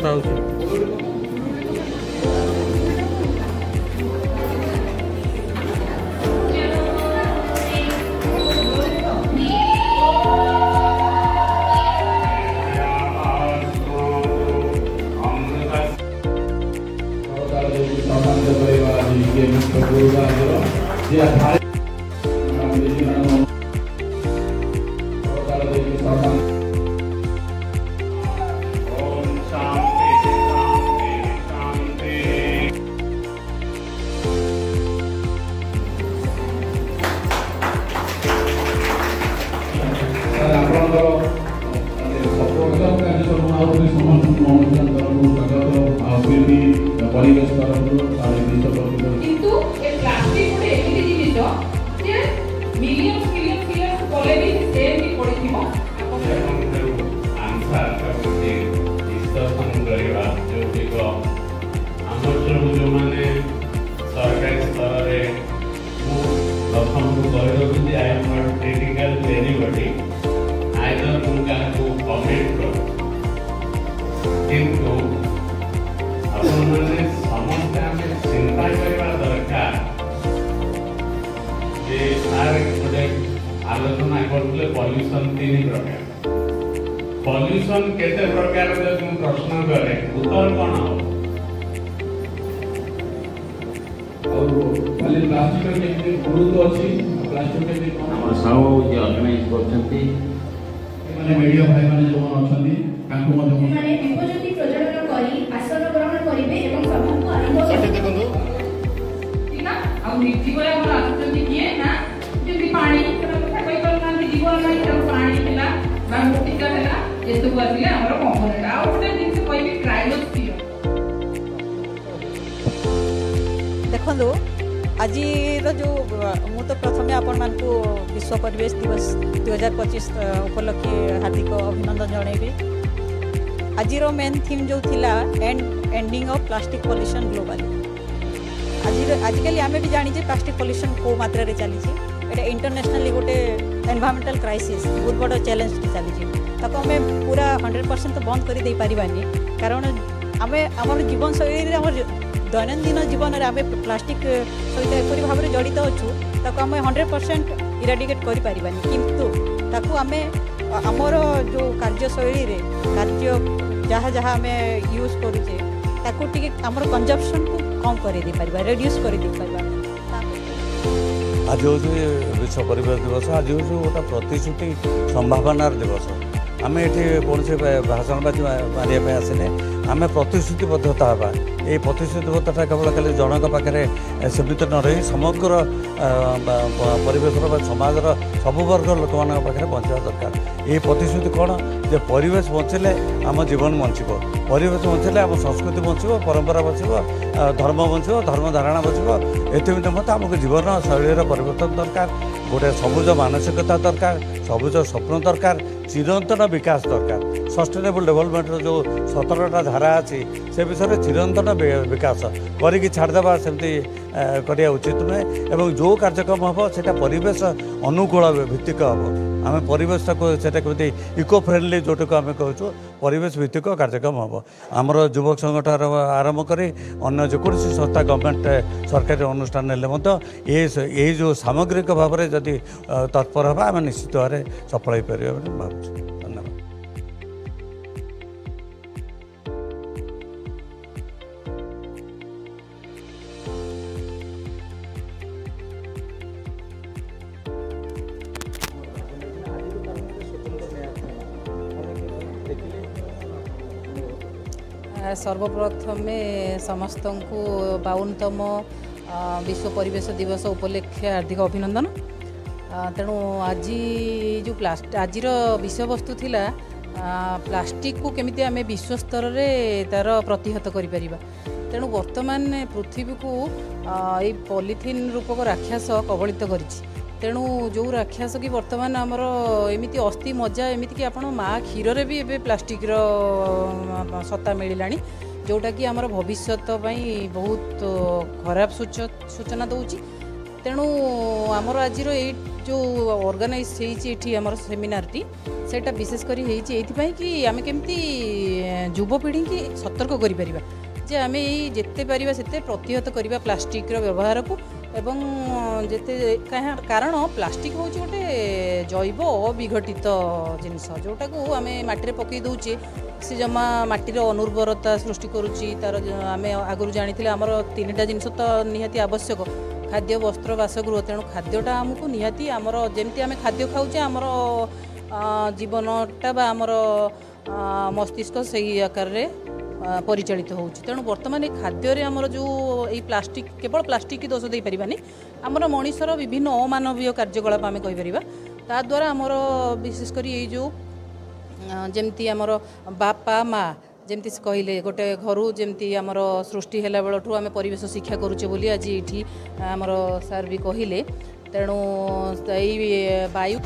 ଯାତ୍ରା ହେଉଛି। आलोचना करते पॉल्यूशन 3 प्रकार पॉल्यूशन केते प्रकार प्रश्न करे उत्तर कौन हो प्लास्टिक के गुरुत्व अछि प्लास्टिक के हमर साव जे ऑर्गेनाइज करछंती माने मीडिया भाई माने जो अछंती कांको मधे माने उपयोगी प्रजनन करी आसन ग्रहण करिवे एवं सभा को आरंभ करते देखो ठीक ना आ नीति को हमर आछंती किए ना जे पानी कथा कहि करना जीवन नाही त पानी पिला बा मोटिका हैला ए सब आसिले हमर कंपोनेंट आ ओते दिन से कोई भी क्रायोस्फियर देखो आज जो मु तो प्रथम आपण मान को विश्व परिवेश दिवस 2025 उपलक्षे हार्दिक अभिनंदन जनइबी। आज मेन थीम जो थिला ending of plastic pollution globally. आजिकल आम भी जानी प्लास्टिक पॉल्यूशन को मात्रा रे चली एटा इंटरनेशनली गोटे एनवायरमेंटल क्राइसिस बहुत बड़ चैलेंज चली ताको आम पूरा 100% तो बंद कर दे पारिबानी कारण आम आम जीवन शैली आम दैनंदिन जीवन में आम प्लास्टिक सहित एपरी भाव में जड़ित अच्छु ताको आम 100% इराडिकेट कर पारिबानी किंतु ताको आम आमर जो कार्यशैली रे कार्य जहाँ जहाँ आम यूज करुचे ताको टिके आमर कंजप्शन को कम कर दे पारिबा रिड्यूस कर दे पारिबा। आज हूँ विश्व परिवेश दिवस आज हूँ गोटे प्रतिश्रुति संभावनार दिवस आम ये कौन से भाषणबाजी मारे आसने आम प्रतिश्रुतिबद्धता हाँ ये प्रतिश्रुतिबद्धता केवल खाली जनक पाखे सीमित न रही समग्र परिवेश समाजर सबु वर्ग लोक मान पाखे बचा दरकार। ये प्रतिश्रुति कौन जे परिवेश बचिले आम जीवन बचब परिवेश बचिले आम संस्कृति बचब परंपरा बचब धर्म बचब धर्म धारणा बचब एमती आमको जीवन शैली परिवर्तन दरकार गोटे सबुज मानसिकता दरकार सबुज स्वप्न दरकार चिरंतन विकास दरकार सस्टेनेबल डेवलपमेंट जो 17टा धारा अच्छी से विषय चिरंतन विकास करी छाड़देवा सेमती करिया उचित नुहे एवं जो कार्यक्रम हम से परिवेश अनुकूल भित्तिक हम आम परिवेश केमती इको फ्रेंडली जोटक आम कहूँ परिवेश भित्तिक कार्यक्रम हम आमर युवक संगठन आरंभ कर अन्य जेकोसी संस्था गवर्नमेंट सरकारी अनुष्ठान ये जो सामग्रिक भाव में जदि तत्पर हाँ आम निश्चित भाव में सफल हो पार भावुँ। सर्वप्रथम समस्त को 52तम विश्व परिवेश दिवस उपलक्षे हार्दिक अभिनंदन। तेणु आज जो आज विषय वस्तु थिला प्लास्टिक को केमिति आमे विश्व स्तर रे तार प्रतिहत करि परिबा। तेणु वर्तमान पृथ्वी को ये पॉलिथिन रूपक राक्षस कबलित करिछि। तेणु जो राक्षस की वर्तमान आमर एमती अस्थि मज्जा एमती कि आपण माँ क्षीर रे भी एबे प्लास्टिक रो सत्ता मिलानी जोटा कि आमर भविष्य बहुत खराब सूचना दौची। तेणु आमर आज जो ऑर्गेनाइज होती आम सेमिनारटी सेटा विशेषकर होती कि आम केमती युवपीढ़ी की सतर्क करें जे आम जिते पारिबा सेते प्रतिहत करवा प्लास्टिक व्यवहार को एवं जिते कारण प्लास्टिक हूँ गोटे जैव अविघटित जिनस जोटा को आम माटी पकई दौचे सी जमा माटीर अनुर्वरता सृष्टि करुच्ची तार आम आगुरी जानी आमर 3टा जिनस तो निहाती आवश्यक खाद्य वस्त्र बासगृह तेणु खाद्यटा आमको निहाती आमर जमती आम खाद्य खाऊचे आमर जीवनटा बा आमर मस्तिष्क से आकार परिचालित होउछि तेणु वर्तमान खाद्य आमर जो ये प्लास्टिक केवल प्लास्टिक की दोष दे पारिबानी आमर मनीषर विभिन्न अमानवीय कार्यकलाप आम कहि ता द्वारा आमर विशेषकर ये जो जमती आमर बापा माँ जमती कहले गोटे घर जमती आमर सृष्टि हैला बेलठू आम परिवेश शिक्षा करुचे बोली आज ये आमर सार भी कहले तेणु वायु